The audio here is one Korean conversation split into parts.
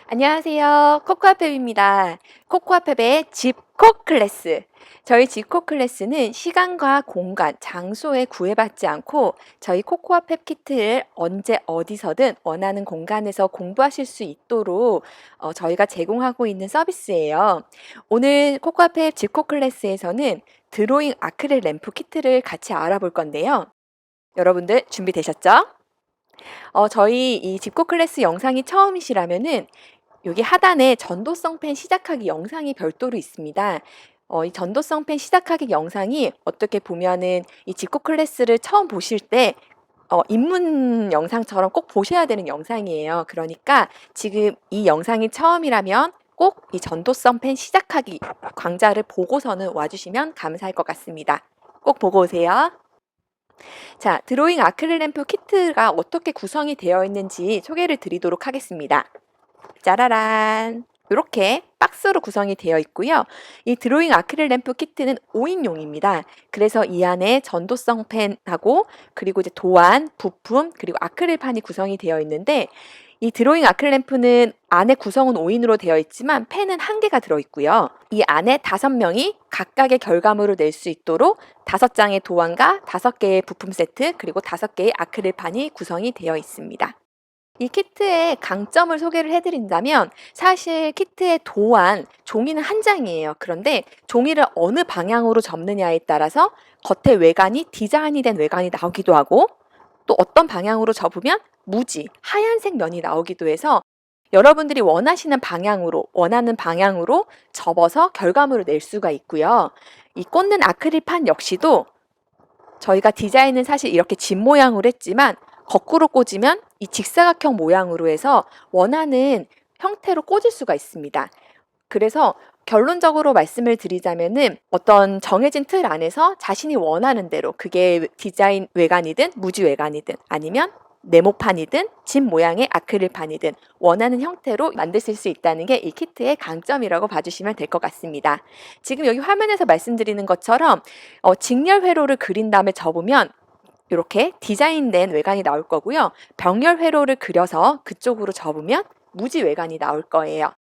안녕하세요. 코코아펩입니다. 코코아펩의 집콕 클래스. 저희 집콕 클래스는 시간과 공간, 장소에 구애받지 않고 저희 코코아펩 키트를 언제 어디서든 원하는 공간에서 공부하실 수 있도록 저희가 제공하고 있는 서비스예요. 오늘 코코아펩 집콕 클래스에서는 드로잉 아크릴 램프 키트를 같이 알아볼 건데요. 여러분들 준비되셨죠? 저희 이 집콕 클래스 영상이 처음이시라면은 여기 하단에 전도성 펜 시작하기 영상이 별도로 있습니다. 이 전도성 펜 시작하기 영상이 어떻게 보면은 이 집콕 클래스를 처음 보실 때 입문 영상처럼 꼭 보셔야 되는 영상이에요. 그러니까 지금 이 영상이 처음이라면 꼭 이 전도성 펜 시작하기 강좌를 보고서는 와주시면 감사할 것 같습니다. 꼭 보고 오세요. 자, 드로잉 아크릴 램프 키트가 어떻게 구성이 되어 있는지 소개를 드리도록 하겠습니다. 짜라란! 이렇게 박스로 구성이 되어 있고요. 이 드로잉 아크릴 램프 키트는 5인용입니다. 그래서 이 안에 전도성 펜하고 그리고 이제 도안, 부품, 그리고 아크릴판이 구성이 되어 있는데 이 드로잉 아크릴 램프는 안에 구성은 5인으로 되어 있지만 펜은 1개가 들어 있고요. 이 안에 5명이 각각의 결과물을 낼 수 있도록 5장의 도안과 5개의 부품 세트 그리고 5개의 아크릴판이 구성이 되어 있습니다. 이 키트의 강점을 소개를 해드린다면 사실 키트의 도안, 종이는 한 장이에요. 그런데 종이를 어느 방향으로 접느냐에 따라서 겉의 외관이 디자인이 된 외관이 나오기도 하고 또 어떤 방향으로 접으면 무지, 하얀색 면이 나오기도 해서 여러분들이 원하는 방향으로 접어서 결과물을 낼 수가 있고요. 이 꽂는 아크릴판 역시도 저희가 디자인은 사실 이렇게 집 모양으로 했지만 거꾸로 꽂으면 이 직사각형 모양으로 해서 원하는 형태로 꽂을 수가 있습니다. 그래서 결론적으로 말씀을 드리자면은 어떤 정해진 틀 안에서 자신이 원하는 대로 그게 디자인 외관이든 무지 외관이든 아니면 네모판이든 집 모양의 아크릴판이든 원하는 형태로 만드실 수 있다는 게 이 키트의 강점이라고 봐주시면 될 것 같습니다. 지금 여기 화면에서 말씀드리는 것처럼 직렬 회로를 그린 다음에 접으면 이렇게 디자인된 외관이 나올 거고요. 병렬 회로를 그려서 그쪽으로 접으면 무지 외관이 나올 거예요.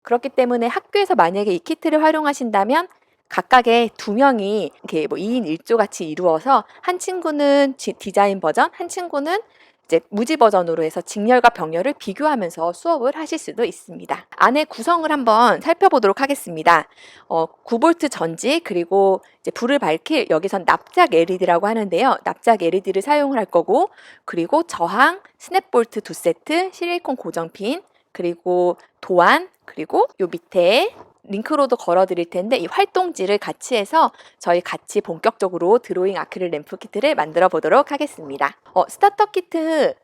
그렇기 때문에 학교에서 만약에 이 키트를 활용하신다면 각각의 2명이 이렇게 뭐 2인 1조 같이 이루어서 한 친구는 디자인 버전, 한 친구는 이제 무지 버전으로 해서 직렬과 병렬을 비교하면서 수업을 하실 수도 있습니다. 안에 구성을 한번 살펴보도록 하겠습니다. 9V 전지 그리고 이제 불을 밝힐 여기선 납작 LED라고 하는데요. 납작 LED를 사용을 할 거고 그리고 저항, 스냅볼트 2세트, 실리콘 고정핀 그리고 도안 그리고 요 밑에 링크로도 걸어 드릴 텐데 이 활동지를 같이 해서 저희 같이 본격적으로 드로잉 아크릴 램프 키트를 만들어 보도록 하겠습니다. 스타터 키트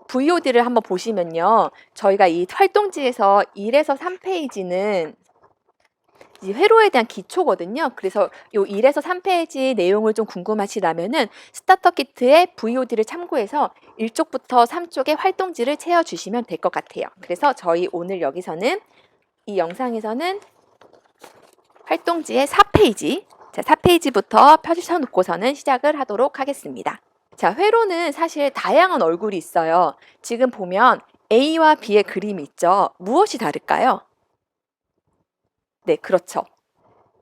VOD를 한번 보시면요. 저희가 이 활동지에서 1에서 3페이지는 이 회로에 대한 기초거든요. 그래서 요 1에서 3페이지 내용을 좀 궁금하시다면은 스타터 키트의 VOD를 참고해서 1쪽부터 3쪽의 활동지를 채워주시면 될 것 같아요. 그래서 저희 오늘 여기서는 이 영상에서는 활동지의 4페이지, 자, 4페이지부터 펴주셔 놓고서는 시작을 하도록 하겠습니다. 자, 회로는 사실 다양한 얼굴이 있어요. 지금 보면 A와 B의 그림이 있죠. 무엇이 다를까요? 네, 그렇죠.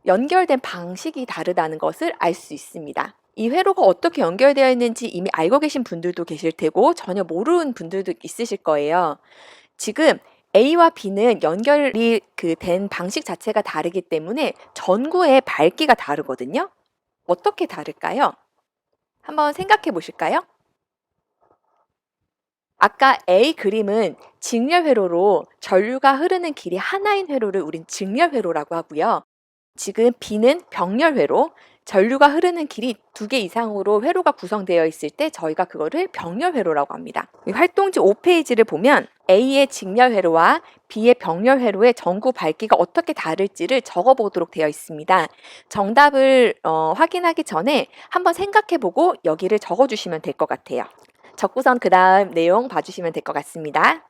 연결된 방식이 다르다는 것을 알 수 있습니다. 이 회로가 어떻게 연결되어 있는지 이미 알고 계신 분들도 계실 테고 전혀 모르는 분들도 있으실 거예요. 지금 A와 B는 연결이 된 방식 자체가 다르기 때문에 전구의 밝기가 다르거든요. 어떻게 다를까요? 한번 생각해 보실까요? 아까 A 그림은 직렬 회로로 전류가 흐르는 길이 하나인 회로를 우린 직렬 회로라고 하고요. 지금 B는 병렬 회로, 전류가 흐르는 길이 2개 이상으로 회로가 구성되어 있을 때 저희가 그거를 병렬 회로라고 합니다. 활동지 5페이지를 보면 A의 직렬 회로와 B의 병렬 회로의 전구 밝기가 어떻게 다를지를 적어보도록 되어 있습니다. 정답을 확인하기 전에 한번 생각해보고 여기를 적어주시면 될 것 같아요. 적고선 그 다음 내용 봐주시면 될 것 같습니다.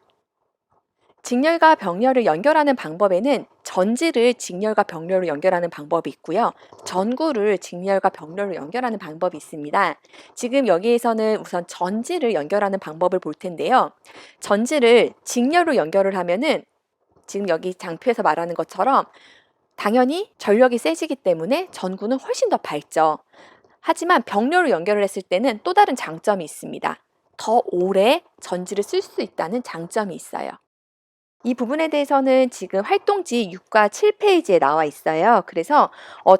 직렬과 병렬을 연결하는 방법에는 전지를 직렬과 병렬로 연결하는 방법이 있고요. 전구를 직렬과 병렬로 연결하는 방법이 있습니다. 지금 여기에서는 우선 전지를 연결하는 방법을 볼 텐데요. 전지를 직렬로 연결을 하면은 지금 여기 장표에서 말하는 것처럼 당연히 전력이 세지기 때문에 전구는 훨씬 더 밝죠. 하지만 병렬로 연결을 했을 때는 또 다른 장점이 있습니다. 더 오래 전지를 쓸 수 있다는 장점이 있어요. 이 부분에 대해서는 지금 활동지 6과 7페이지에 나와 있어요. 그래서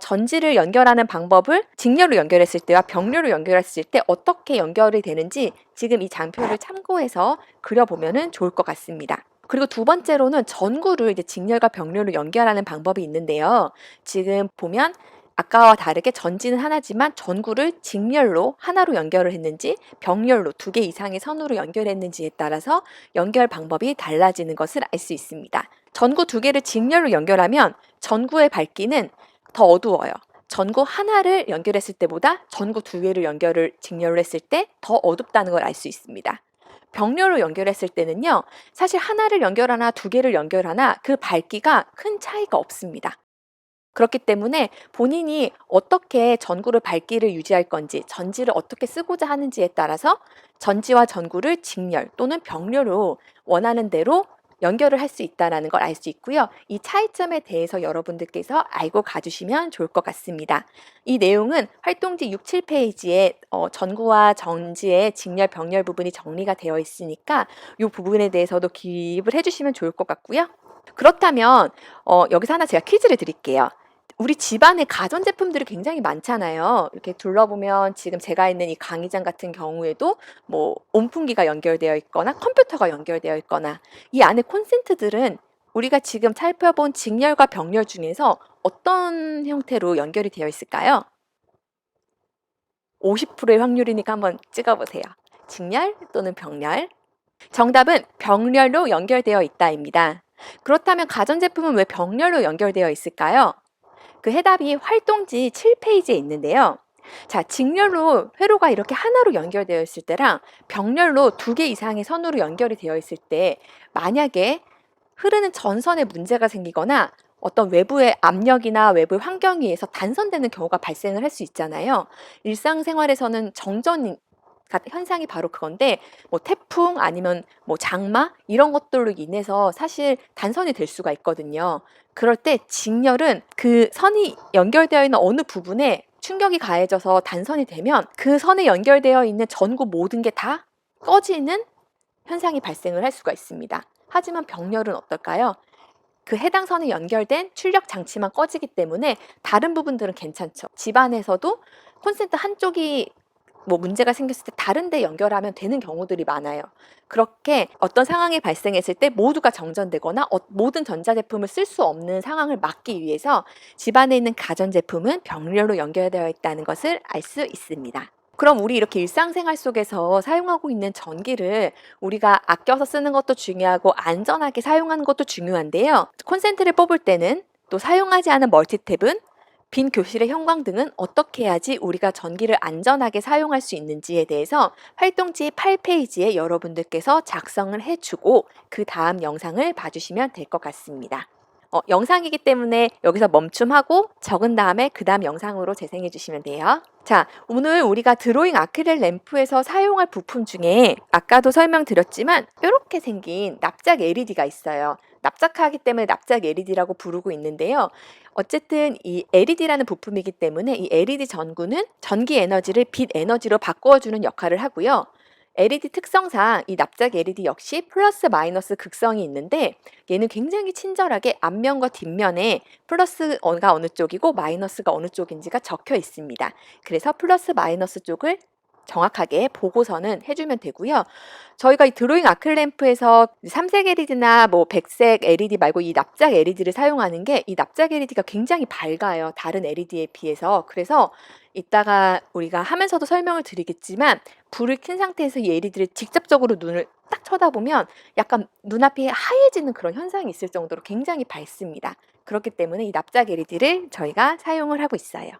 전지를 연결하는 방법을 직렬로 연결했을 때와 병렬로 연결했을 때 어떻게 연결이 되는지 지금 이 장표를 참고해서 그려보면 좋을 것 같습니다. 그리고 두 번째로는 전구를 이제 직렬과 병렬로 연결하는 방법이 있는데요. 지금 보면 아까와 다르게 전지는 하나지만 전구를 직렬로 하나로 연결을 했는지 병렬로 2개 이상의 선으로 연결했는지에 따라서 연결 방법이 달라지는 것을 알 수 있습니다. 전구 2개를 직렬로 연결하면 전구의 밝기는 더 어두워요. 전구 하나를 연결했을 때보다 전구 2개를 직렬로 했을 때 더 어둡다는 걸 알 수 있습니다. 병렬로 연결했을 때는요, 사실 하나를 연결하나 2개를 연결하나 그 밝기가 큰 차이가 없습니다. 그렇기 때문에 본인이 어떻게 전구를 밝기를 유지할 건지, 전지를 어떻게 쓰고자 하는지에 따라서 전지와 전구를 직렬 또는 병렬로 원하는 대로 연결을 할 수 있다는 걸 알 수 있고요. 이 차이점에 대해서 여러분들께서 알고 가주시면 좋을 것 같습니다. 이 내용은 활동지 6, 7페이지에 전구와 전지의 직렬, 병렬 부분이 정리가 되어 있으니까 이 부분에 대해서도 기입을 해주시면 좋을 것 같고요. 그렇다면 여기서 하나 제가 퀴즈를 드릴게요. 우리 집안에 가전제품들이 굉장히 많잖아요. 이렇게 둘러보면 지금 제가 있는 이 강의장 같은 경우에도 뭐 온풍기가 연결되어 있거나 컴퓨터가 연결되어 있거나 이 안에 콘센트들은 우리가 지금 살펴본 직렬과 병렬 중에서 어떤 형태로 연결이 되어 있을까요? 50%의 확률이니까 한번 찍어보세요. 직렬 또는 병렬? 정답은 병렬로 연결되어 있다입니다. 그렇다면 가전제품은 왜 병렬로 연결되어 있을까요? 그 해답이 활동지 7페이지에 있는데요. 자, 직렬로 회로가 이렇게 하나로 연결되어 있을 때랑 병렬로 2개 이상의 선으로 연결이 되어 있을 때 만약에 흐르는 전선에 문제가 생기거나 어떤 외부의 압력이나 외부의 환경에 의해서 단선되는 경우가 발생을 할 수 있잖아요. 일상생활에서는 정전 현상이 바로 그건데 뭐 태풍 아니면 뭐 장마 이런 것들로 인해서 사실 단선이 될 수가 있거든요. 그럴 때 직렬은 그 선이 연결되어 있는 어느 부분에 충격이 가해져서 단선이 되면 그 선에 연결되어 있는 전구 모든 게 다 꺼지는 현상이 발생을 할 수가 있습니다. 하지만 병렬은 어떨까요? 그 해당 선에 연결된 출력 장치만 꺼지기 때문에 다른 부분들은 괜찮죠. 집안에서도 콘센트 한쪽이 뭐 문제가 생겼을 때 다른 데 연결하면 되는 경우들이 많아요. 그렇게 어떤 상황이 발생했을 때 모두가 정전되거나 모든 전자제품을 쓸 수 없는 상황을 막기 위해서 집안에 있는 가전제품은 병렬로 연결되어 있다는 것을 알 수 있습니다. 그럼 우리 이렇게 일상생활 속에서 사용하고 있는 전기를 우리가 아껴서 쓰는 것도 중요하고 안전하게 사용하는 것도 중요한데요. 콘센트를 뽑을 때는 또 사용하지 않은 멀티탭은 빈 교실의 형광등은 어떻게 해야지 우리가 전기를 안전하게 사용할 수 있는지에 대해서 활동지 8페이지에 여러분들께서 작성을 해주고 그 다음 영상을 봐주시면 될 것 같습니다. 영상이기 때문에 여기서 멈춤하고 적은 다음에 그 다음 영상으로 재생해 주시면 돼요. 자, 오늘 우리가 드로잉 아크릴 램프에서 사용할 부품 중에 아까도 설명드렸지만 이렇게 생긴 납작 LED가 있어요. 납작하기 때문에 납작 LED라고 부르고 있는데요. 어쨌든 이 LED라는 부품이기 때문에 이 LED 전구는 전기 에너지를 빛 에너지로 바꾸어주는 역할을 하고요. LED 특성상 이 납작 LED 역시 플러스 마이너스 극성이 있는데 얘는 굉장히 친절하게 앞면과 뒷면에 플러스가 어느 쪽이고 마이너스가 어느 쪽인지가 적혀 있습니다. 그래서 플러스 마이너스 쪽을 정확하게 보고서는 해주면 되고요. 저희가 이 드로잉 아크릴 램프에서 삼색 LED나 뭐 백색 LED 말고 이 납작 LED를 사용하는 게 이 납작 LED가 굉장히 밝아요. 다른 LED에 비해서. 그래서 이따가 우리가 하면서도 설명을 드리겠지만 불을 킨 상태에서 이 LED를 직접적으로 눈을 딱 쳐다보면 약간 눈앞이 하얘지는 그런 현상이 있을 정도로 굉장히 밝습니다. 그렇기 때문에 이 납작 LED를 저희가 사용을 하고 있어요.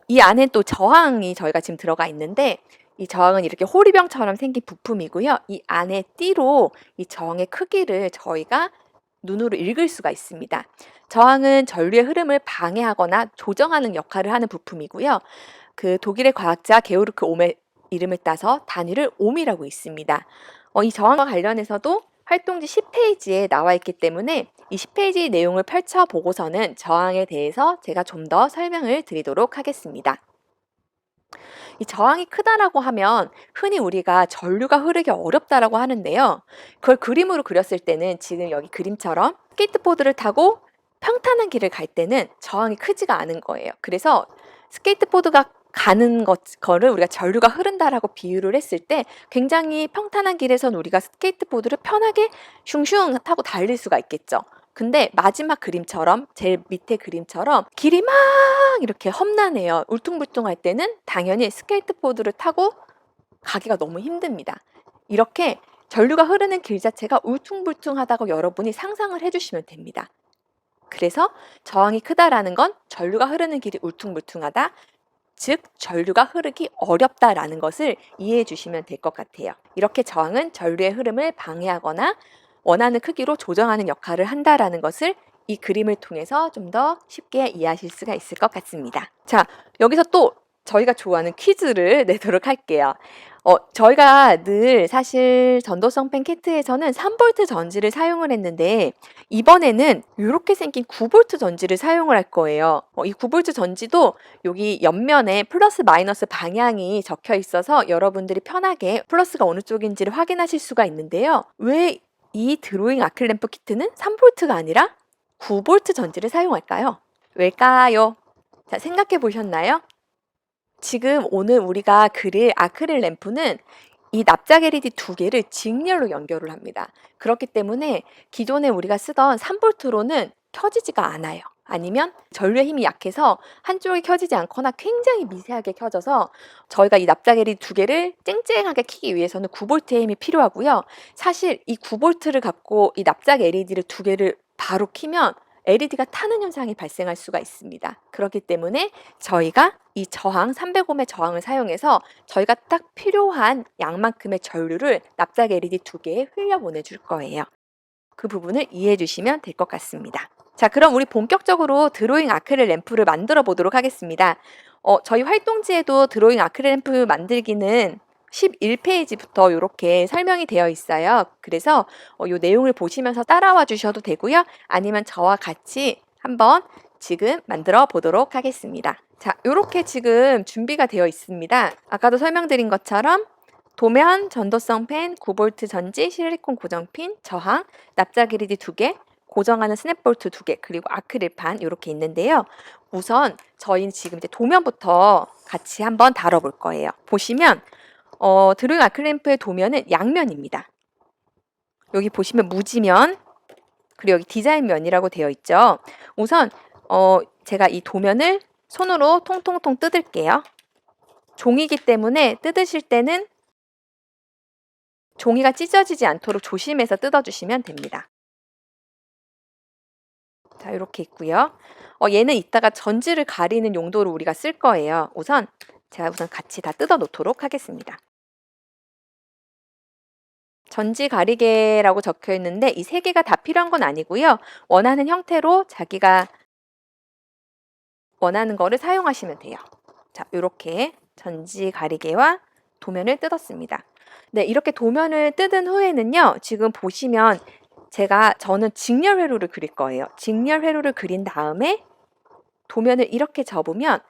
이 안에 또 저항이 저희가 지금 들어가 있는데 이 저항은 이렇게 호리병처럼 생긴 부품이고요. 이 안에 띠로 이 저항의 크기를 저희가 눈으로 읽을 수가 있습니다. 저항은 전류의 흐름을 방해하거나 조정하는 역할을 하는 부품이고요. 그 독일의 과학자 게오르크 옴의 이름을 따서 단위를 옴이라고 있습니다. 이 저항과 관련해서도 활동지 10페이지에 나와 있기 때문에 이 10페이지 내용을 펼쳐보고서는 저항에 대해서 제가 좀 더 설명을 드리도록 하겠습니다. 이 저항이 크다라고 하면 흔히 우리가 전류가 흐르기 어렵다라고 하는데요. 그걸 그림으로 그렸을 때는 지금 여기 그림처럼 스케이트보드를 타고 평탄한 길을 갈 때는 저항이 크지가 않은 거예요. 그래서 스케이트보드가 가는 거를 우리가 전류가 흐른다라고 비유를 했을 때 굉장히 평탄한 길에서는 우리가 스케이트보드를 편하게 슝슝 타고 달릴 수가 있겠죠. 근데 마지막 그림처럼 제일 밑에 그림처럼 길이 막 이렇게 험난해요. 울퉁불퉁할 때는 당연히 스케이트보드를 타고 가기가 너무 힘듭니다. 이렇게 전류가 흐르는 길 자체가 울퉁불퉁하다고 여러분이 상상을 해주시면 됩니다. 그래서 저항이 크다라는 건 전류가 흐르는 길이 울퉁불퉁하다, 즉 전류가 흐르기 어렵다라는 것을 이해해 주시면 될 것 같아요. 이렇게 저항은 전류의 흐름을 방해하거나 원하는 크기로 조정하는 역할을 한다라는 것을 이 그림을 통해서 좀 더 쉽게 이해하실 수가 있을 것 같습니다. 자, 여기서 또 저희가 좋아하는 퀴즈를 내도록 할게요. 저희가 늘 사실 전도성 펜 키트에서는 3V 전지를 사용을 했는데 이번에는 이렇게 생긴 9V 전지를 사용을 할 거예요. 이 9V 전지도 여기 옆면에 플러스 마이너스 방향이 적혀 있어서 여러분들이 편하게 플러스가 어느 쪽인지를 확인하실 수가 있는데요. 왜 이 드로잉 아크릴램프 키트는 3V가 아니라 9V 전지를 사용할까요? 왜일까요? 자, 생각해 보셨나요? 지금 오늘 우리가 그릴 아크릴 램프는 이 납작 LED 두 개를 직렬로 연결을 합니다. 그렇기 때문에 기존에 우리가 쓰던 3V로는 켜지지가 않아요. 아니면 전류의 힘이 약해서 한쪽이 켜지지 않거나 굉장히 미세하게 켜져서 저희가 이 납작 LED 두 개를 쨍쨍하게 켜기 위해서는 9V의 힘이 필요하고요. 사실 이 9V를 갖고 이 납작 LED를 두 개를 바로 켜면 LED가 타는 현상이 발생할 수가 있습니다. 그렇기 때문에 저희가 이 저항 300옴의 저항을 사용해서 저희가 딱 필요한 양만큼의 전류를 납작 LED 두 개에 흘려 보내줄 거예요. 그 부분을 이해해 주시면 될 것 같습니다. 자, 그럼 우리 본격적으로 드로잉 아크릴 램프를 만들어 보도록 하겠습니다. 저희 활동지에도 드로잉 아크릴 램프 만들기는 11페이지부터 이렇게 설명이 되어 있어요. 그래서 이 내용을 보시면서 따라와 주셔도 되고요. 아니면 저와 같이 한번 지금 만들어 보도록 하겠습니다. 자, 이렇게 지금 준비가 되어 있습니다. 아까도 설명드린 것처럼 도면, 전도성 펜, 9V 전지, 실리콘 고정핀, 저항, 납작 LED 두 개, 고정하는 스냅볼트 두 개, 그리고 아크릴판 이렇게 있는데요. 우선 저희는 지금 이제 도면부터 같이 한번 다뤄볼 거예요. 보시면 드로잉 아크릴램프의 도면은 양면입니다. 여기 보시면 무지면, 그리고 여기 디자인면이라고 되어 있죠. 우선 제가 이 도면을 손으로 통통통 뜯을게요. 종이기 때문에 뜯으실 때는 종이가 찢어지지 않도록 조심해서 뜯어주시면 됩니다. 자, 이렇게 있고요. 얘는 이따가 전지를 가리는 용도로 우리가 쓸 거예요. 제가 같이 다 뜯어 놓도록 하겠습니다. 전지 가리개라고 적혀 있는데 이 세 개가 다 필요한 건 아니고요. 원하는 형태로 자기가 원하는 거를 사용하시면 돼요. 자, 이렇게 전지 가리개와 도면을 뜯었습니다. 네, 이렇게 도면을 뜯은 후에는요. 지금 보시면 저는 직렬 회로를 그릴 거예요. 직렬 회로를 그린 다음에 도면을 이렇게 접으면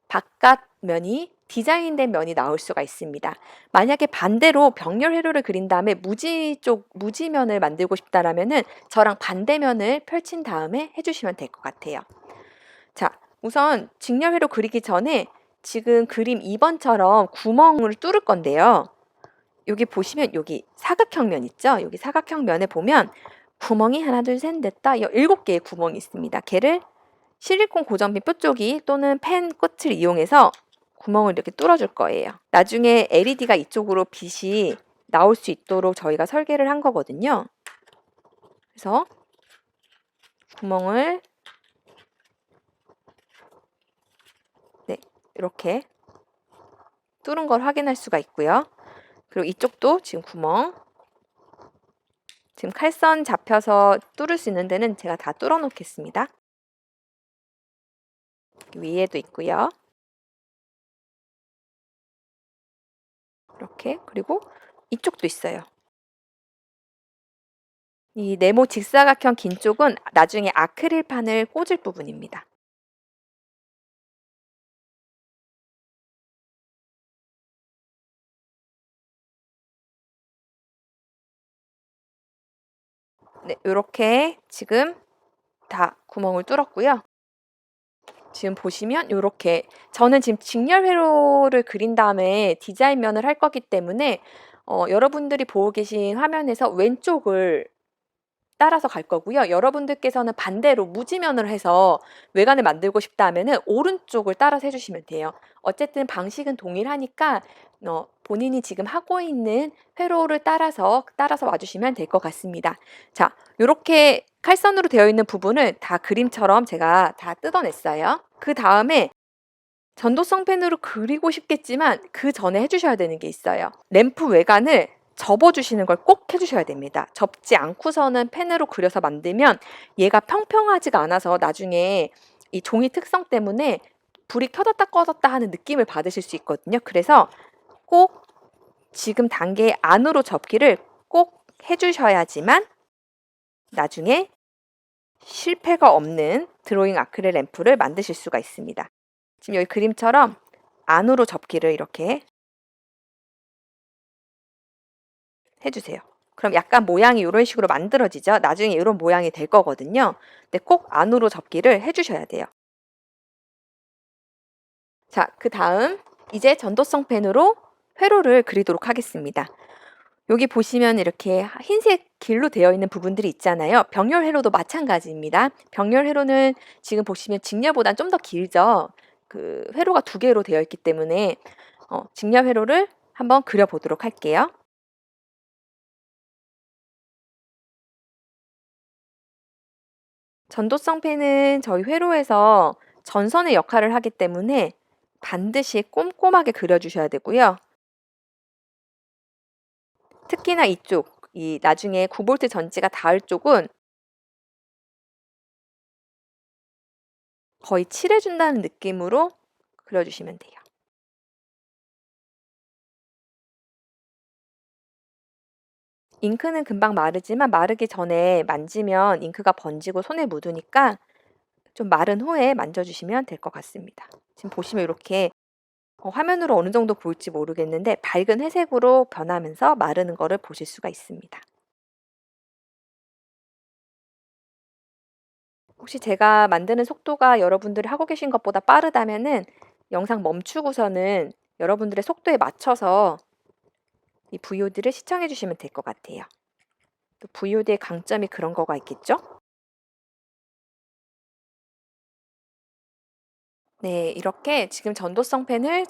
바깥 면이 디자인된 면이 나올 수가 있습니다. 만약에 반대로 병렬 회로를 그린 다음에 무지면을 만들고 싶다라면은 저랑 반대면을 펼친 다음에 해주시면 될 것 같아요. 자, 우선 직렬 회로 그리기 전에 지금 그림 2번처럼 구멍을 뚫을 건데요. 여기 보시면 여기 사각형 면 있죠? 여기 사각형 면에 보면 구멍이 하나, 둘, 셋, 넷, 다 7개의 구멍이 있습니다. 걔를 실리콘 고정핀 뾰족이 또는 펜 끝을 이용해서 구멍을 이렇게 뚫어줄 거예요. 나중에 LED가 이쪽으로 빛이 나올 수 있도록 저희가 설계를 한 거거든요. 그래서 구멍을 이렇게 뚫은 걸 확인할 수가 있고요. 그리고 이쪽도 지금 구멍, 지금 칼선 잡혀서 뚫을 수 있는 데는 제가 다 뚫어 놓겠습니다. 위에도 있고요. 이렇게, 그리고 이쪽도 있어요. 이 네모 직사각형 긴 쪽은 나중에 아크릴판을 꽂을 부분입니다. 네, 요렇게 지금 다 구멍을 뚫었고요. 지금 보시면 요렇게 저는 지금 직렬 회로를 그린 다음에 디자인면을 할 거기 때문에 여러분들이 보고 계신 화면에서 왼쪽을 따라서 갈 거고요. 여러분들께서는 반대로 무지면을 해서 외관을 만들고 싶다 하면은 오른쪽을 따라서 해 주시면 돼요. 어쨌든 방식은 동일하니까 본인이 지금 하고 있는 회로를 따라서 와 주시면 될 것 같습니다. 자, 요렇게 칼선으로 되어 있는 부분을 다 그림처럼 제가 다 뜯어냈어요. 그다음에 전도성 펜으로 그리고 싶겠지만 그전에 해 주셔야 되는 게 있어요. 램프 외관을 접어 주시는 걸 꼭 해 주셔야 됩니다. 접지 않고서는 펜으로 그려서 만들면 얘가 평평하지가 않아서 나중에 이 종이 특성 때문에 불이 켜졌다 꺼졌다 하는 느낌을 받으실 수 있거든요. 그래서 꼭 지금 단계 안으로 접기를 꼭 해 주셔야지만 나중에 실패가 없는 드로잉 아크릴 램프를 만드실 수가 있습니다. 지금 여기 그림처럼 안으로 접기를 이렇게 해 주세요. 그럼 약간 모양이 이런 식으로 만들어지죠. 나중에 이런 모양이 될 거거든요. 근데 꼭 안으로 접기를 해 주셔야 돼요. 자, 그다음 이제 전도성 펜으로 회로를 그리도록 하겠습니다. 여기 보시면 이렇게 흰색 길로 되어 있는 부분들이 있잖아요. 병렬 회로도 마찬가지입니다. 병렬 회로는 지금 보시면 직렬보다는 좀 더 길죠. 그 회로가 두 개로 되어 있기 때문에 직렬 회로를 한번 그려 보도록 할게요. 전도성 펜은 저희 회로에서 전선의 역할을 하기 때문에 반드시 꼼꼼하게 그려주셔야 되고요. 특히나 이쪽, 이 나중에 9V 전지가 닿을 쪽은 거의 칠해준다는 느낌으로 그려주시면 돼요. 잉크는 금방 마르지만 마르기 전에 만지면 잉크가 번지고 손에 묻으니까 좀 마른 후에 만져주시면 될 것 같습니다. 지금 보시면 이렇게 화면으로 어느 정도 보일지 모르겠는데 밝은 회색으로 변하면서 마르는 거를 보실 수가 있습니다. 혹시 제가 만드는 속도가 여러분들이 하고 계신 것보다 빠르다면은 영상 멈추고서는 여러분들의 속도에 맞춰서 이 VOD를 시청해 주시면 될 것 같아요. 또 VOD의 강점이 그런 거가 있겠죠? 네, 이렇게 지금 전도성 펜을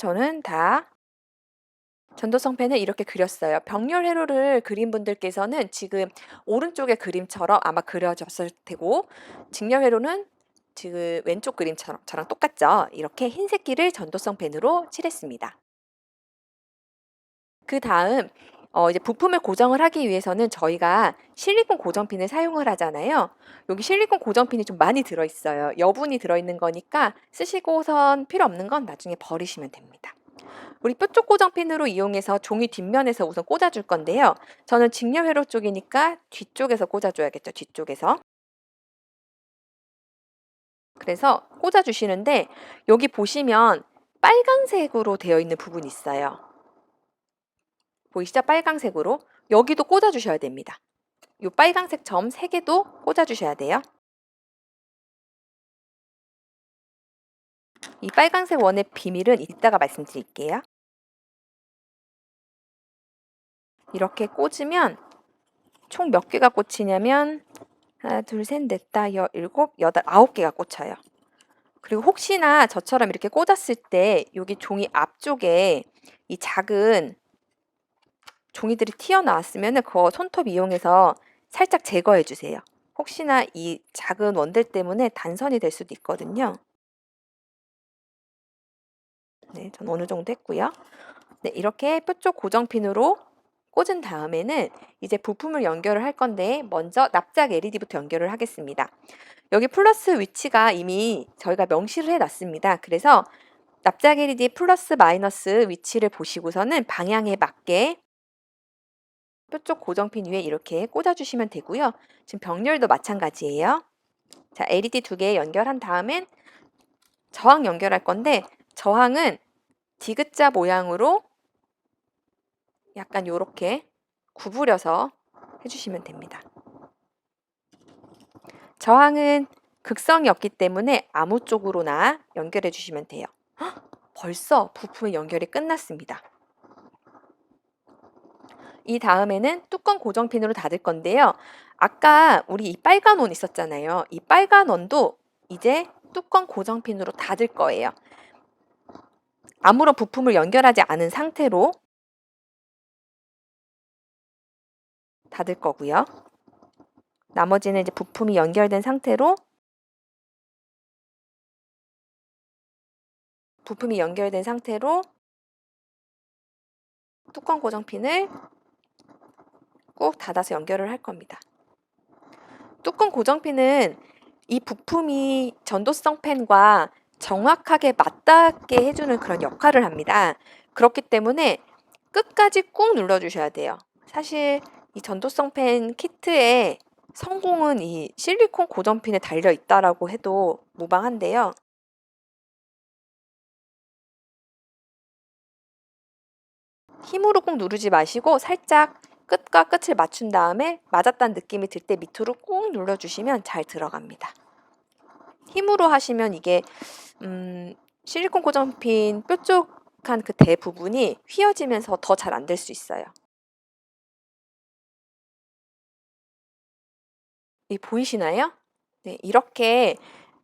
이렇게 그렸어요. 병렬 회로를 그린 분들께서는 지금 오른쪽의 그림처럼 아마 그려졌을 테고 직렬 회로는 지금 왼쪽 그림처럼 저랑 똑같죠? 이렇게 흰색기를 전도성 펜으로 칠했습니다. 그다음 이제 부품을 고정을 하기 위해서는 저희가 실리콘 고정핀을 사용을 하잖아요. 여기 실리콘 고정핀이 좀 많이 들어 있어요. 여분이 들어 있는 거니까 쓰시고선 필요 없는 건 나중에 버리시면 됩니다. 우리 뾰족 고정핀으로 이용해서 종이 뒷면에서 우선 꽂아 줄 건데요. 저는 직렬 회로 쪽이니까 뒤쪽에서 꽂아 줘야겠죠, 뒤쪽에서. 그래서 꽂아 주시는데 여기 보시면 빨강색으로 되어 있는 부분이 있어요. 보이시죠? 빨강색으로. 여기도 꽂아 주셔야 됩니다. 요 빨강색 점 3개도 꽂아 주셔야 돼요. 이 빨강색 원의 비밀은 이따가 말씀드릴게요. 이렇게 꽂으면 총 몇 개가 꽂히냐면 하나, 둘, 셋, 넷, 다, 여, 일곱, 여덟, 9개가 꽂혀요. 그리고 혹시나 저처럼 이렇게 꽂았을 때 여기 종이 앞쪽에 이 작은 종이들이 튀어나왔으면 그거 손톱 이용해서 살짝 제거해 주세요. 혹시나 이 작은 원들 때문에 단선이 될 수도 있거든요. 네, 전 어느 정도 했고요. 네, 이렇게 뾰족 고정핀으로 꽂은 다음에는 이제 부품을 연결을 할 건데 먼저 납작 LED부터 연결을 하겠습니다. 여기 플러스 위치가 이미 저희가 명시를 해놨습니다. 그래서 납작 LED 플러스 마이너스 위치를 보시고서는 방향에 맞게 뾰족 고정핀 위에 이렇게 꽂아주시면 되고요. 지금 병렬도 마찬가지예요. 자, LED 2개 연결한 다음엔 저항 연결할 건데 저항은 디귿자 모양으로 약간 요렇게 구부려서 해주시면 됩니다. 저항은 극성이 없기 때문에 아무 쪽으로나 연결해 주시면 돼요. 헉, 벌써 부품의 연결이 끝났습니다. 이 다음에는 뚜껑 고정핀으로 닫을 건데요. 아까 우리 이 빨간 원 있었잖아요. 이 빨간 원도 이제 뚜껑 고정핀으로 닫을 거예요. 아무런 부품을 연결하지 않은 상태로 닫을 거고요. 나머지는 이제 부품이 연결된 상태로 뚜껑 고정핀을 꾹 닫아서 연결을 할 겁니다. 뚜껑 고정핀은 이 부품이 전도성 펜과 정확하게 맞닿게 해주는 그런 역할을 합니다. 그렇기 때문에 끝까지 꾹 눌러주셔야 돼요. 사실 이 전도성 펜 키트의 성공은 이 실리콘 고정핀에 달려 있다라고 해도 무방한데요. 힘으로 꾹 누르지 마시고 살짝 끝과 끝을 맞춘 다음에 맞았다는 느낌이 들 때 밑으로 꾹 눌러주시면 잘 들어갑니다. 힘으로 하시면 이게 실리콘 고정핀 뾰족한 그 대부분이 휘어지면서 더 잘 안 될 수 있어요. 이 보이시나요? 네, 이렇게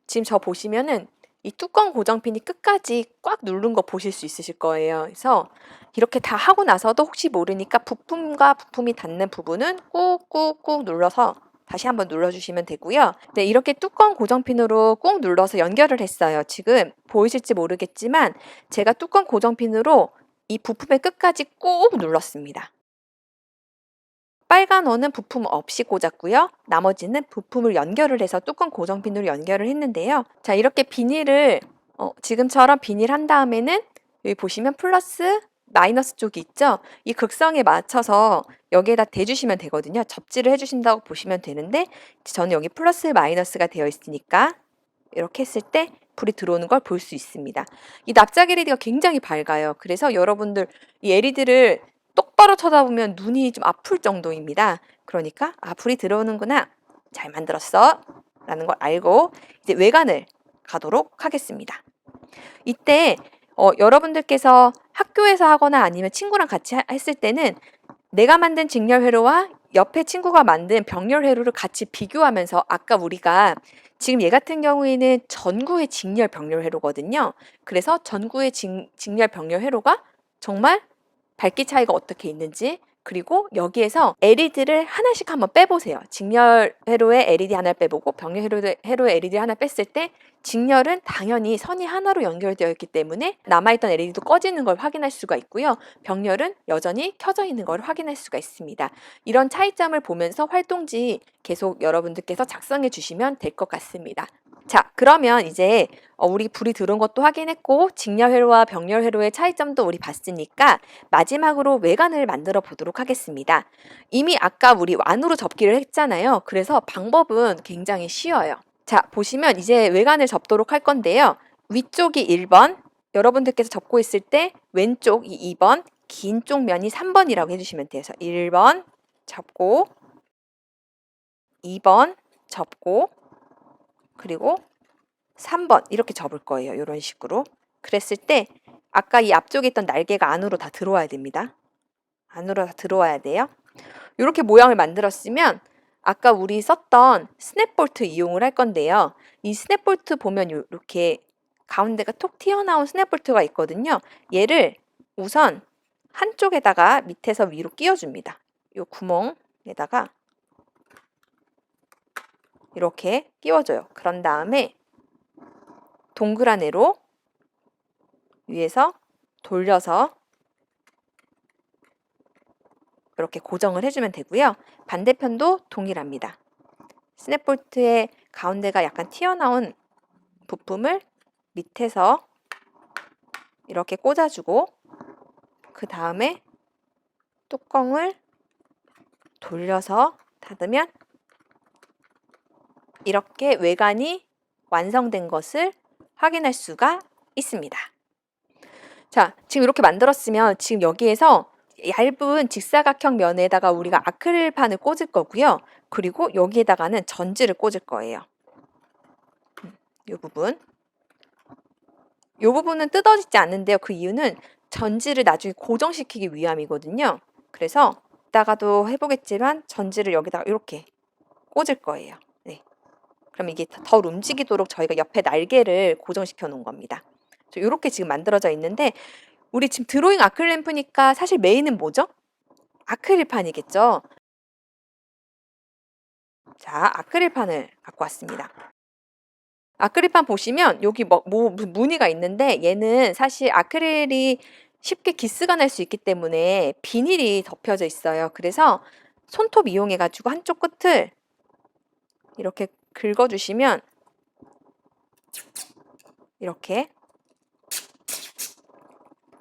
지금 저 보시면은 이 뚜껑 고정핀이 끝까지 꽉 누른 거 보실 수 있으실 거예요. 그래서 이렇게 다 하고 나서도 혹시 모르니까 부품과 부품이 닿는 부분은 꾹꾹꾹 눌러서 다시 한번 눌러주시면 되고요. 네, 이렇게 뚜껑 고정핀으로 꾹 눌러서 연결을 했어요. 지금 보이실지 모르겠지만 제가 뚜껑 고정핀으로 이 부품의 끝까지 꾹 눌렀습니다. 빨간 원은 부품 없이 꽂았고요. 나머지는 부품을 연결을 해서 뚜껑 고정핀으로 연결을 했는데요. 자, 이렇게 비닐을 지금처럼 비닐 한 다음에는 여기 보시면 플러스 마이너스 쪽이 있죠. 이 극성에 맞춰서 여기에다 대주시면 되거든요. 접지를 해주신다고 보시면 되는데 저는 여기 플러스 마이너스가 되어 있으니까 이렇게 했을 때 불이 들어오는 걸 볼 수 있습니다. 이 납작 LED가 굉장히 밝아요. 그래서 여러분들 이 LED를 똑바로 쳐다보면 눈이 좀 아플 정도입니다. 그러니까 불이 들어오는구나. 잘 만들었어. 라는 걸 알고 이제 외관을 가도록 하겠습니다. 이때 여러분들께서 학교에서 하거나 아니면 친구랑 같이 했을 때는 내가 만든 직렬 회로와 옆에 친구가 만든 병렬 회로를 같이 비교하면서 아까 우리가 지금 얘 같은 경우에는 전구의 직렬 병렬 회로거든요. 그래서 전구의 직렬 병렬 회로가 정말 밝기 차이가 어떻게 있는지 그리고 여기에서 LED를 하나씩 한번 빼보세요. 직렬 회로에 LED 하나 빼보고 병렬 회로에 LED 하나 뺐을 때 직렬은 당연히 선이 하나로 연결되어 있기 때문에 남아있던 LED도 꺼지는 걸 확인할 수가 있고요. 병렬은 여전히 켜져 있는 걸 확인할 수가 있습니다. 이런 차이점을 보면서 활동지 계속 여러분들께서 작성해 주시면 될 것 같습니다. 자, 그러면 이제 우리 불이 들어온 것도 확인했고 직렬 회로와 병렬 회로의 차이점도 우리 봤으니까 마지막으로 외관을 만들어 보도록 하겠습니다. 이미 아까 우리 안으로 접기를 했잖아요. 그래서 방법은 굉장히 쉬워요. 자, 보시면 이제 외관을 접도록 할 건데요. 위쪽이 1번, 여러분들께서 접고 있을 때 왼쪽이 2번, 긴 쪽 면이 3번이라고 해주시면 돼요. 그래서 1번 접고 2번 접고 그리고 3번 이렇게 접을 거예요. 이런 식으로. 그랬을 때 아까 이 앞쪽에 있던 날개가 안으로 다 들어와야 됩니다. 안으로 다 들어와야 돼요. 이렇게 모양을 만들었으면 아까 우리 썼던 스냅볼트 이용을 할 건데요. 이 스냅볼트 보면 이렇게 가운데가 톡 튀어나온 스냅볼트가 있거든요. 얘를 우선 한쪽에다가 밑에서 위로 끼워줍니다. 이 구멍에다가 이렇게 끼워줘요. 그런 다음에 동그란 애로 위에서 돌려서 이렇게 고정을 해주면 되고요. 반대편도 동일합니다. 스냅볼트의 가운데가 약간 튀어나온 부품을 밑에서 이렇게 꽂아주고 그 다음에 뚜껑을 돌려서 닫으면 이렇게 외관이 완성된 것을 확인할 수가 있습니다. 자, 지금 이렇게 만들었으면 지금 여기에서 얇은 직사각형 면에다가 우리가 아크릴판을 꽂을 거고요. 그리고 여기에다가는 전지를 꽂을 거예요. 이 부분. 이 부분은 뜯어지지 않는데요. 그 이유는 전지를 나중에 고정시키기 위함이거든요. 그래서 이따가도 해보겠지만 전지를 여기다가 이렇게 꽂을 거예요. 네. 그럼 이게 덜 움직이도록 저희가 옆에 날개를 고정시켜 놓은 겁니다. 이렇게 지금 만들어져 있는데 우리 지금 드로잉 아크릴 램프니까 사실 메인은 뭐죠? 아크릴판이겠죠? 자, 아크릴판을 갖고 왔습니다. 아크릴판 보시면 여기 무늬가 있는데 얘는 사실 아크릴이 쉽게 기스가 날 수 있기 때문에 비닐이 덮여져 있어요. 그래서 손톱 이용해가지고 한쪽 끝을 이렇게 긁어주시면 이렇게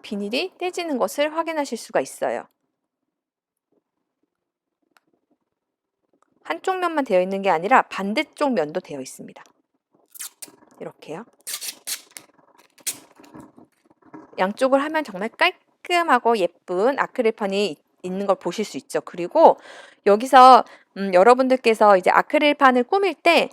비닐이 떼지는 것을 확인하실 수가 있어요. 한쪽 면만 되어 있는 게 아니라 반대쪽 면도 되어 있습니다. 이렇게요. 양쪽을 하면 정말 깔끔하고 예쁜 아크릴판이 있는 걸 보실 수 있죠. 그리고 여기서 여러분들께서 이제 아크릴판을 꾸밀 때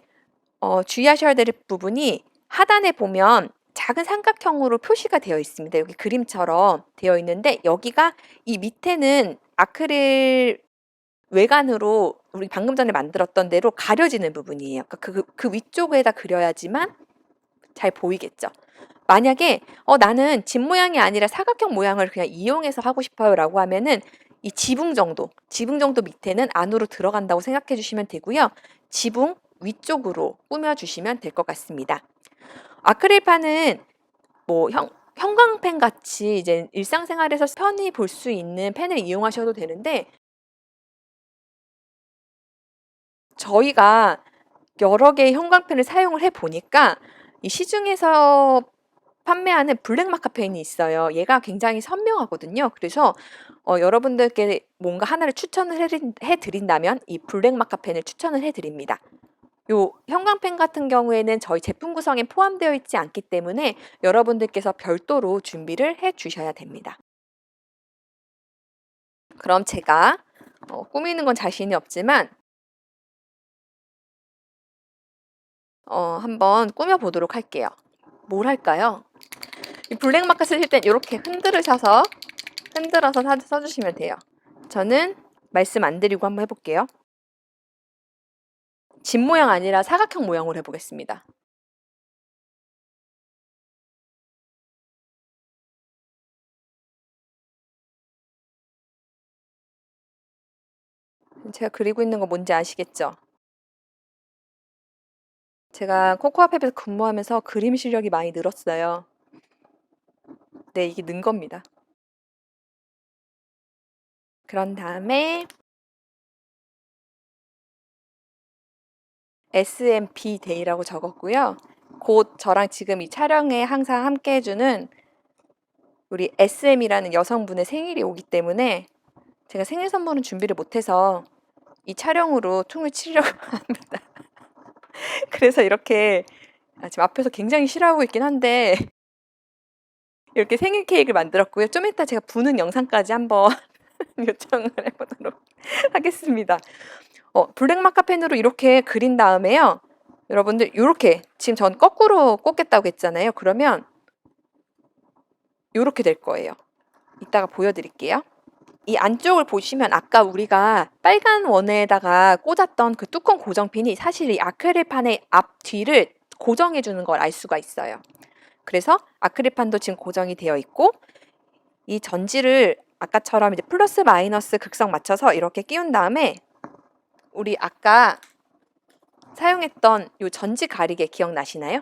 주의하셔야 될 부분이 하단에 보면 작은 삼각형으로 표시가 되어 있습니다. 여기 그림처럼 되어 있는데 여기가 이 밑에는 아크릴 외관으로 우리 방금 전에 만들었던 대로 가려지는 부분이에요. 그러니까 그 위쪽에다 그려야지만 잘 보이겠죠. 만약에 나는 집 모양이 아니라 사각형 모양을 그냥 이용해서 하고 싶어요 라고 하면은 이 지붕 정도 밑에는 안으로 들어간다고 생각해 주시면 되고요. 지붕 위쪽으로 꾸며 주시면 될 것 같습니다. 아크릴판은 뭐 형광펜 같이 이제 일상생활에서 편히 볼 수 있는 펜을 이용하셔도 되는데 저희가 여러 개의 형광펜을 사용을 해 보니까 이 시중에서 판매하는 블랙 마카펜이 있어요. 얘가 굉장히 선명하거든요. 그래서 여러분들께 뭔가 하나를 추천을 해드린다면 이 블랙 마카펜을 추천을 해드립니다. 요 형광펜 같은 경우에는 저희 제품 구성에 포함되어 있지 않기 때문에 여러분들께서 별도로 준비를 해 주셔야 됩니다. 그럼 제가 꾸미는 건 자신이 없지만 한번 꾸며 보도록 할게요. 뭘 할까요? 이 블랙 마카 쓰실 땐 이렇게 흔들어서 써주시면 돼요. 저는 말씀 안 드리고 한번 해볼게요. 집 모양 아니라 사각형 모양으로 해보겠습니다. 제가 그리고 있는 거 뭔지 아시겠죠? 제가 코코아팝에서 근무하면서 그림 실력이 많이 늘었어요. 네, 이게 는 겁니다. 그런 다음에 SMP 데이라고 적었고요. 곧 저랑 지금 이 촬영에 항상 함께 해주는 우리 SM이라는 여성분의 생일이 오기 때문에 제가 생일 선물은 준비를 못해서 이 촬영으로 퉁을 치려고 합니다. 그래서 이렇게 지금 앞에서 굉장히 싫어하고 있긴 한데 이렇게 생일 케이크를 만들었고요. 좀 이따 제가 부는 영상까지 한번 요청을 해보도록 하겠습니다. 블랙 마카펜으로 이렇게 그린 다음에요. 여러분들 이렇게 지금 전 거꾸로 꽂겠다고 했잖아요. 그러면 이렇게 될 거예요. 이따가 보여드릴게요. 이 안쪽을 보시면 아까 우리가 빨간 원에다가 꽂았던 그 뚜껑 고정핀이 사실 이 아크릴판의 앞 뒤를 고정해 주는 걸 알 수가 있어요. 그래서 아크릴판도 지금 고정이 되어 있고 이 전지를 아까처럼 이제 플러스 마이너스 극성 맞춰서 이렇게 끼운 다음에 우리 아까 사용했던 이 전지 가리개 기억나시나요?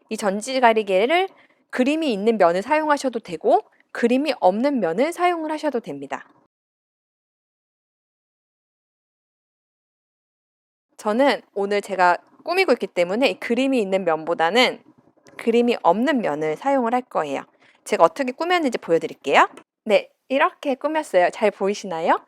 이 전지 가리개를 그림이 있는 면을 사용하셔도 되고 그림이 없는 면을 사용을 하셔도 됩니다. 저는 오늘 제가 꾸미고 있기 때문에 그림이 있는 면보다는 그림이 없는 면을 사용을 할 거예요. 제가 어떻게 꾸몄는지 보여드릴게요. 네, 이렇게 꾸몄어요. 잘 보이시나요?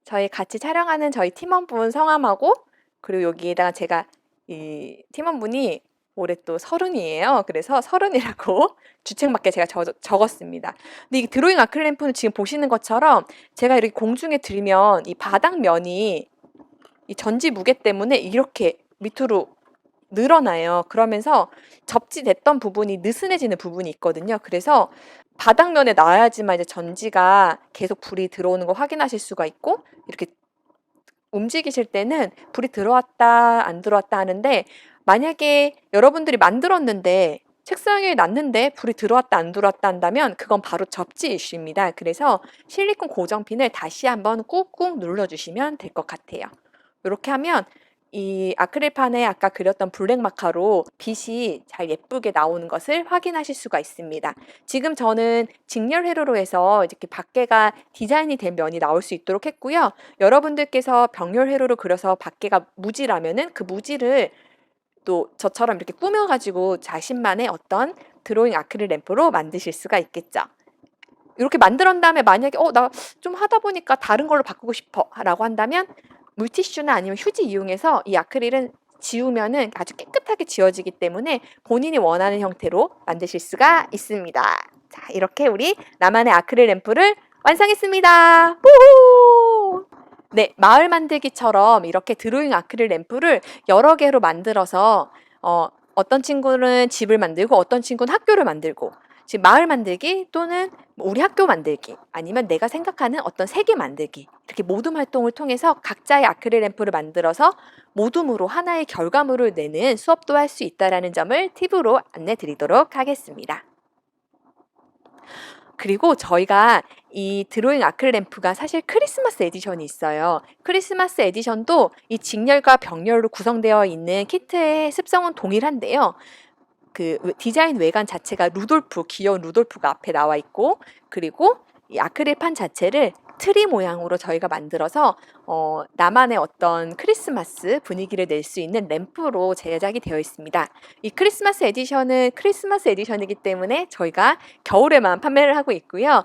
저희 같이 촬영하는 저희 팀원분 성함하고 그리고 여기에다가 제가 이 팀원분이 올해 또 30이에요. 그래서 30이라고 주책맞게 제가 적었습니다. 근데 이 드로잉 아크릴램프는 지금 보시는 것처럼 제가 이렇게 공중에 들면 이 바닥면이 이 전지 무게 때문에 이렇게 밑으로 늘어나요. 그러면서 접지됐던 부분이 느슨해지는 부분이 있거든요. 그래서 바닥면에 놔야지만 이제 전지가 계속 불이 들어오는 거 확인하실 수가 있고 이렇게 움직이실 때는 불이 들어왔다 안 들어왔다 하는데 만약에 여러분들이 만들었는데 책상 위에 놨는데 불이 들어왔다 안 들어왔다 한다면 그건 바로 접지 이슈입니다. 그래서 실리콘 고정핀을 다시 한번 꾹꾹 눌러주시면 될 것 같아요. 이렇게 하면 이 아크릴판에 아까 그렸던 블랙 마카로 빛이 잘 예쁘게 나오는 것을 확인하실 수가 있습니다. 지금 저는 직렬 회로로 해서 이렇게 밖에가 디자인이 된 면이 나올 수 있도록 했고요. 여러분들께서 병렬 회로로 그려서 밖에가 무지라면은 그 무지를 또 저처럼 이렇게 꾸며가지고 자신만의 어떤 드로잉 아크릴 램프로 만드실 수가 있겠죠. 이렇게 만들었 다음에 만약에 나 좀 하다 보니까 다른 걸로 바꾸고 싶어 라고 한다면 물티슈나 아니면 휴지 이용해서 이 아크릴은 지우면은 아주 깨끗하게 지워지기 때문에 본인이 원하는 형태로 만드실 수가 있습니다. 자, 이렇게 우리 나만의 아크릴 램프를 완성했습니다. 우후! 네, 마을 만들기처럼 이렇게 드로잉 아크릴 램프를 여러 개로 만들어서 어떤 친구는 집을 만들고 어떤 친구는 학교를 만들고 지금 마을 만들기 또는 우리 학교 만들기 아니면 내가 생각하는 어떤 세계 만들기 이렇게 모둠 활동을 통해서 각자의 아크릴 램프를 만들어서 모둠으로 하나의 결과물을 내는 수업도 할 수 있다는 점을 팁으로 안내 드리도록 하겠습니다. 그리고 저희가 이 드로잉 아크릴 램프가 사실 크리스마스 에디션이 있어요. 크리스마스 에디션도 이 직렬과 병렬로 구성되어 있는 키트의 습성은 동일한데요. 그 디자인 외관 자체가 루돌프, 귀여운 루돌프가 앞에 나와 있고 그리고 이 아크릴판 자체를 트리 모양으로 저희가 만들어서 나만의 어떤 크리스마스 분위기를 낼 수 있는 램프로 제작이 되어 있습니다. 이 크리스마스 에디션은 크리스마스 에디션이기 때문에 저희가 겨울에만 판매를 하고 있고요.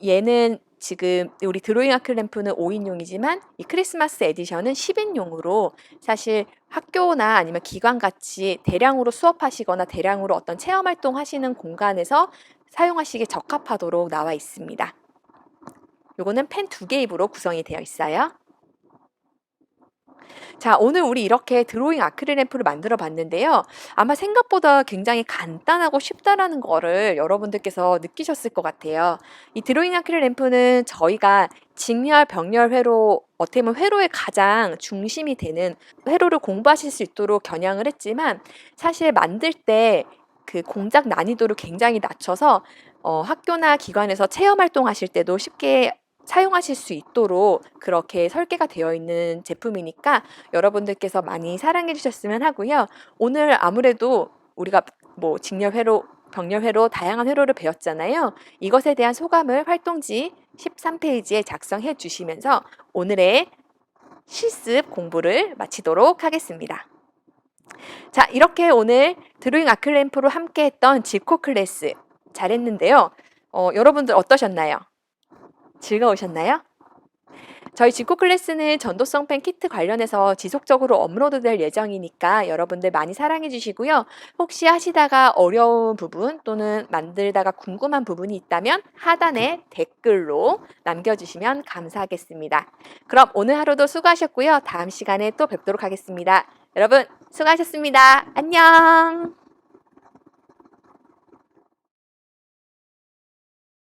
얘는 지금 우리 드로잉 아크릴 램프는 5인용이지만 이 크리스마스 에디션은 10인용으로 사실 학교나 아니면 기관 같이 대량으로 수업하시거나 대량으로 어떤 체험 활동 하시는 공간에서 사용하시기에 적합하도록 나와 있습니다. 요거는 펜 2개 입으로 구성이 되어 있어요. 자, 오늘 우리 이렇게 드로잉 아크릴 램프를 만들어 봤는데요. 아마 생각보다 굉장히 간단하고 쉽다라는 거를 여러분들께서 느끼셨을 것 같아요. 이 드로잉 아크릴 램프는 저희가 직렬, 병렬 회로, 어떻게 보면 회로의 가장 중심이 되는 회로를 공부하실 수 있도록 겨냥을 했지만 사실 만들 때 그 공작 난이도를 굉장히 낮춰서 학교나 기관에서 체험 활동하실 때도 쉽게 사용하실 수 있도록 그렇게 설계가 되어 있는 제품이니까 여러분들께서 많이 사랑해 주셨으면 하고요. 오늘 아무래도 우리가 뭐 직렬 회로, 병렬 회로, 다양한 회로를 배웠잖아요. 이것에 대한 소감을 활동지 13페이지에 작성해 주시면서 오늘의 실습 공부를 마치도록 하겠습니다. 자, 이렇게 오늘 드로잉 아크릴 램프로 함께 했던 지코 클래스 잘했는데요. 여러분들 어떠셨나요? 즐거우셨나요? 저희 지코 클래스는 전도성 펜 키트 관련해서 지속적으로 업로드될 예정이니까 여러분들 많이 사랑해 주시고요. 혹시 하시다가 어려운 부분 또는 만들다가 궁금한 부분이 있다면 하단에 댓글로 남겨주시면 감사하겠습니다. 그럼 오늘 하루도 수고하셨고요. 다음 시간에 또 뵙도록 하겠습니다. 여러분 수고하셨습니다. 안녕.